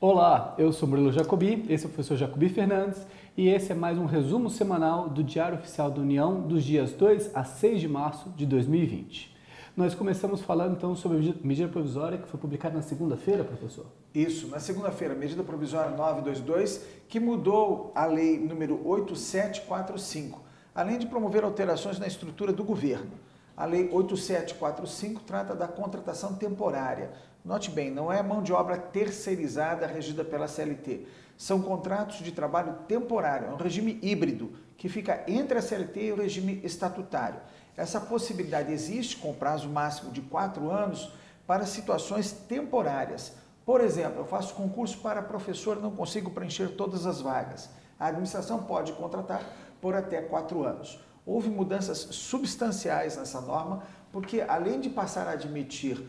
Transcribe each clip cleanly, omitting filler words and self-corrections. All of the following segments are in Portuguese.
Olá, eu sou Murilo Jacobi, esse é o professor Jacobi Fernandes e esse é mais um resumo semanal do Diário Oficial da União dos dias 2 a 6 de março de 2020. Nós começamos falando então sobre a medida provisória que foi publicada na segunda-feira, professor? Isso, na segunda-feira, medida provisória 922, que mudou a lei número 8745, além de promover alterações na estrutura do governo. A lei 8745 trata da contratação temporária. Note bem, não é mão de obra terceirizada regida pela CLT. São contratos de trabalho temporário, é um regime híbrido que fica entre a CLT e o regime estatutário. Essa possibilidade existe com prazo máximo de 4 anos para situações temporárias. Por exemplo, eu faço concurso para professor e não consigo preencher todas as vagas. A administração pode contratar por até 4 anos. Houve mudanças substanciais nessa norma, porque além de passar a admitir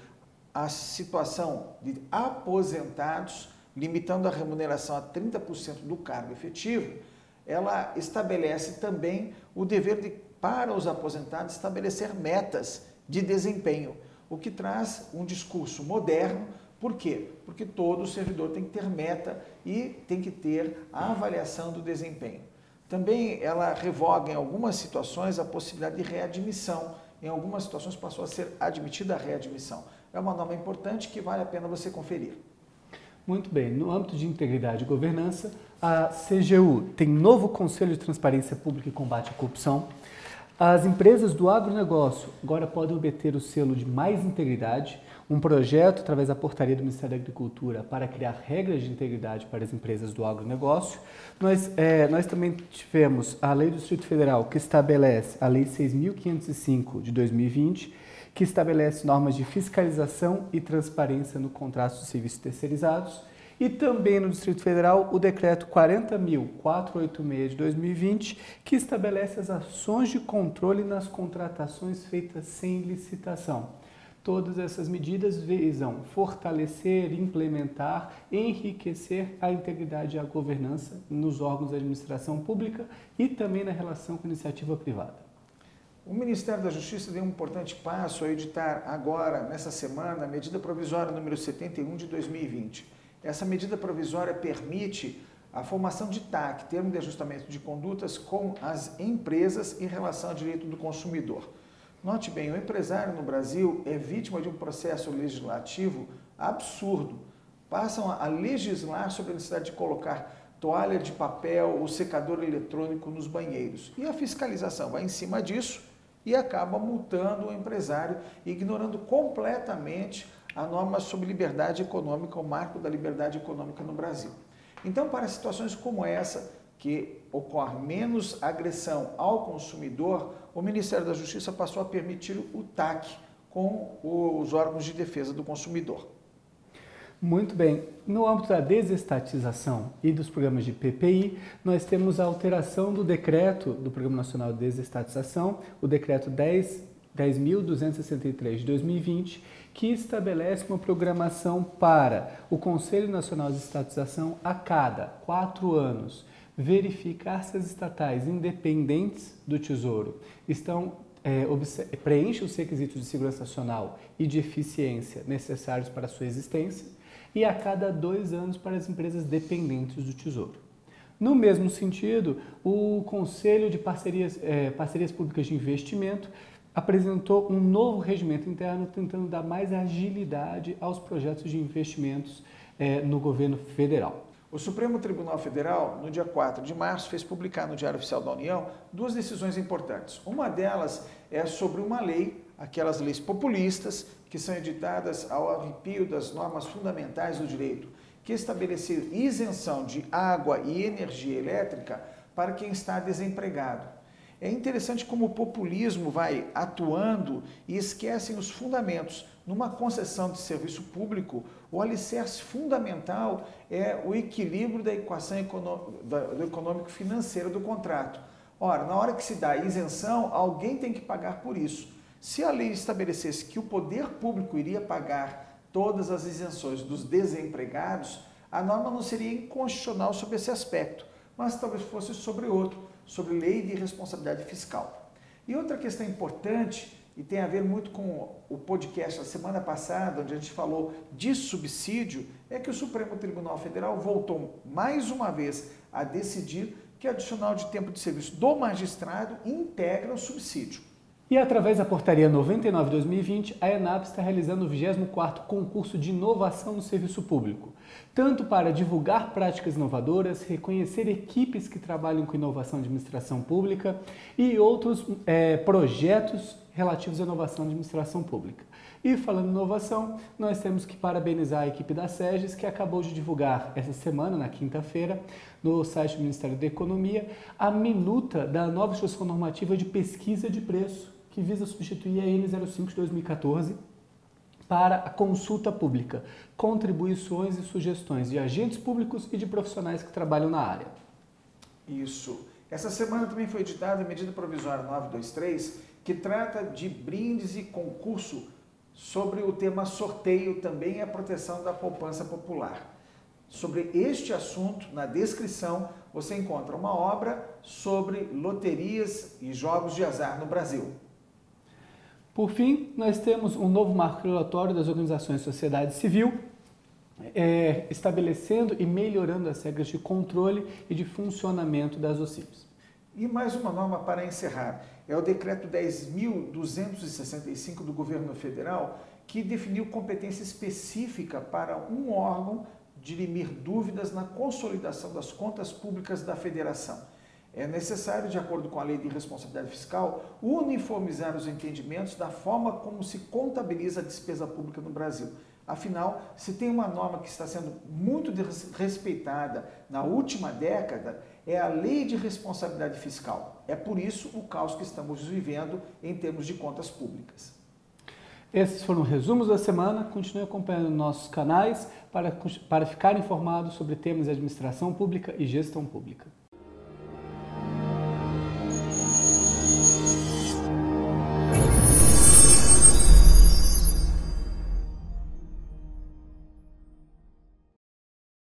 a situação de aposentados, limitando a remuneração a 30% do cargo efetivo, ela estabelece também o dever de, para os aposentados, estabelecer metas de desempenho, o que traz um discurso moderno. Por quê? Porque todo servidor tem que ter meta e tem que ter a avaliação do desempenho. Também ela revoga em algumas situações a possibilidade de readmissão. Em algumas situações passou a ser admitida a readmissão. É uma norma importante que vale a pena você conferir. Muito bem, no âmbito de integridade e governança, a CGU tem novo Conselho de Transparência Pública e Combate à Corrupção. As empresas do agronegócio agora podem obter o selo de Mais Integridade, um projeto através da portaria do Ministério da Agricultura para criar regras de integridade para as empresas do agronegócio. Nós também tivemos a Lei do Distrito Federal, que estabelece a Lei 6.505 de 2020, que estabelece normas de fiscalização e transparência no contrato de serviços terceirizados. E também no Distrito Federal, o Decreto 40.486 de 2020, que estabelece as ações de controle nas contratações feitas sem licitação. Todas essas medidas visam fortalecer, implementar, enriquecer a integridade e a governança nos órgãos da administração pública e também na relação com a iniciativa privada. O Ministério da Justiça deu um importante passo ao editar agora, nessa semana, a medida provisória número 71 de 2020. Essa medida provisória permite a formação de TAC, Termo de Ajustamento de Condutas, com as empresas em relação ao direito do consumidor. Note bem, o empresário no Brasil é vítima de um processo legislativo absurdo. Passam a legislar sobre a necessidade de colocar toalha de papel ou secador eletrônico nos banheiros. E a fiscalização vai em cima disso e acaba multando o empresário, ignorando completamente a norma sobre liberdade econômica, o marco da liberdade econômica no Brasil. Então, para situações como essa, que ocorre menos agressão ao consumidor, o Ministério da Justiça passou a permitir o TAC com os órgãos de defesa do consumidor. Muito bem. No âmbito da desestatização e dos programas de PPI, nós temos a alteração do decreto do Programa Nacional de Desestatização, o decreto 10.263 de 2020, que estabelece uma programação para o Conselho Nacional de Desestatização a cada 4 anos verificar se as estatais independentes do Tesouro preenchem os requisitos de segurança nacional e de eficiência necessários para a sua existência e a cada 2 anos para as empresas dependentes do Tesouro. No mesmo sentido, o Conselho de Parcerias Públicas de Investimento apresentou um novo regimento interno tentando dar mais agilidade aos projetos de investimentos no governo federal. O Supremo Tribunal Federal, no dia 4 de março, fez publicar no Diário Oficial da União 2 decisões importantes. Uma delas é sobre uma lei, aquelas leis populistas que são editadas ao arrepio das normas fundamentais do direito, que estabeleceram isenção de água e energia elétrica para quem está desempregado. É interessante como o populismo vai atuando e esquecem os fundamentos. Numa concessão de serviço público, o alicerce fundamental é o equilíbrio da equação econômico-financeira do contrato. Ora, na hora que se dá a isenção, alguém tem que pagar por isso. Se a lei estabelecesse que o poder público iria pagar todas as isenções dos desempregados, a norma não seria inconstitucional sobre esse aspecto, mas talvez fosse sobre outro, sobre lei de responsabilidade fiscal. E outra questão importante e tem a ver muito com o podcast da semana passada, onde a gente falou de subsídio, é que o Supremo Tribunal Federal voltou mais uma vez a decidir que o adicional de tempo de serviço do magistrado integra o subsídio. E através da Portaria 99/2020, a ENAP está realizando o 24º concurso de inovação no serviço público, tanto para divulgar práticas inovadoras, reconhecer equipes que trabalham com inovação de administração pública e outros projetos relativos à inovação de administração pública. E falando em inovação, nós temos que parabenizar a equipe da SEGES, que acabou de divulgar essa semana, na quinta-feira, no site do Ministério da Economia, a minuta da nova instrução normativa de pesquisa de preço, que visa substituir a N05 de 2014 para a consulta pública, contribuições e sugestões de agentes públicos e de profissionais que trabalham na área. Isso. Essa semana também foi editada a medida provisória 923, que trata de brindes e concurso sobre o tema sorteio, também a proteção da poupança popular. Sobre este assunto, na descrição, você encontra uma obra sobre loterias e jogos de azar no Brasil. Por fim, nós temos um novo marco regulatório das organizações de sociedade civil, estabelecendo e melhorando as regras de controle e de funcionamento das OCIPs. E mais uma norma para encerrar, é o Decreto 10.265 do Governo Federal, que definiu competência específica para um órgão dirimir dúvidas na consolidação das contas públicas da Federação. É necessário, de acordo com a Lei de Responsabilidade Fiscal, uniformizar os entendimentos da forma como se contabiliza a despesa pública no Brasil. Afinal, se tem uma norma que está sendo muito respeitada na última década, é a Lei de Responsabilidade Fiscal. É por isso o caos que estamos vivendo em termos de contas públicas. Esses foram resumos da semana. Continue acompanhando nossos canais para ficar informado sobre temas de administração pública e gestão pública.